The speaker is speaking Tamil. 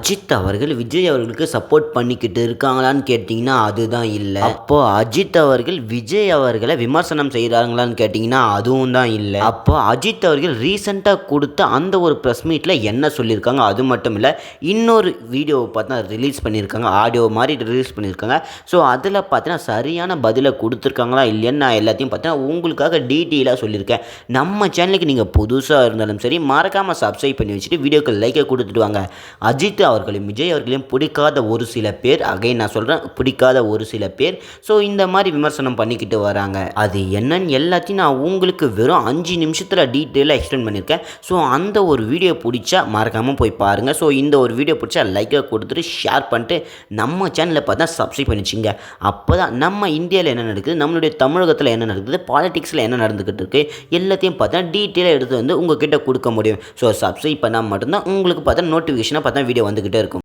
அஜித் அவர்கள் விஜய் அவர்களுக்கு சப்போர்ட் பண்ணிக்கிட்டு இருக்காங்களான்னு கேட்டிங்கன்னா அதுதான் இல்லை. அப்போ அஜித் அவர்கள் விஜய் அவர்களை விமர்சனம் செய்கிறாங்களான்னு கேட்டிங்கன்னா அதுவும் தான் இல்லை. அப்போ அஜித் அவர்கள் ரீசெண்டாக கொடுத்த அந்த ஒரு ப்ரெஸ் மீட்டில் என்ன சொல்லியிருக்காங்க, அது மட்டும் இல்லை இன்னொரு வீடியோவை பார்த்தா ரிலீஸ் பண்ணியிருக்காங்க, ஆடியோ மாதிரி ரிலீஸ் பண்ணியிருக்காங்க. ஸோ அதில் பார்த்தீங்கன்னா சரியான பதிலை கொடுத்துருக்காங்களா இல்லையான்னு நான் எல்லாத்தையும் பார்த்தீங்கன்னா உங்களுக்காக டீட்டெயிலாக சொல்லியிருக்கேன். நம்ம சேனலுக்கு நீங்கள் புதுசாக இருந்தாலும் சரி மறக்காமல் சப்ஸ்கிரைப் பண்ணி வச்சுட்டு வீடியோக்கு லைக்கை கொடுத்துட்டு வாங்க. அஜித் அவர்களையும் விஜய் அவர்களையும் பிடிக்காத ஒரு சில பேர், அகைன் நான் சொல்கிறேன் பிடிக்காத ஒரு சில பேர் ஸோ இந்த மாதிரி விமர்சனம் பண்ணிக்கிட்டு வராங்க. அது என்னன்னு எல்லாத்தையும் நான் உங்களுக்கு வெறும் 5 நிமிஷத்தில் டீட்டெயிலாக எக்ஸ்பிளைன் பண்ணியிருக்கேன். ஸோ அந்த ஒரு வீடியோ பிடிச்சா மறக்காமல் போய் பாருங்கள். ஸோ இந்த ஒரு வீடியோ பிடிச்சா லைக்கை கொடுத்துட்டு ஷேர் பண்ணிட்டு நம்ம சேனலில் பார்த்தா சப்ஸ்கிரைப் பண்ணிச்சிங்க. அப்போ தான் நம்ம இந்தியாவில் என்ன நடக்குது, நம்மளுடைய தமிழகத்தில் என்ன நடக்குது, பாலிடிக்ஸில் என்ன நடந்துக்கிட்டு இருக்குது எல்லாத்தையும் பார்த்தா டீட்டெயிலாக எடுத்து வந்து உங்ககிட்ட கொடுக்க முடியும். ஸோ சப்ஸ்கிரைப் பண்ணால் மட்டும்தான் உங்களுக்கு பார்த்தா நோட்டிஃபிகேஷனாக பார்த்தா வீடியோ வந்துக்கிட்டே இருக்கும்.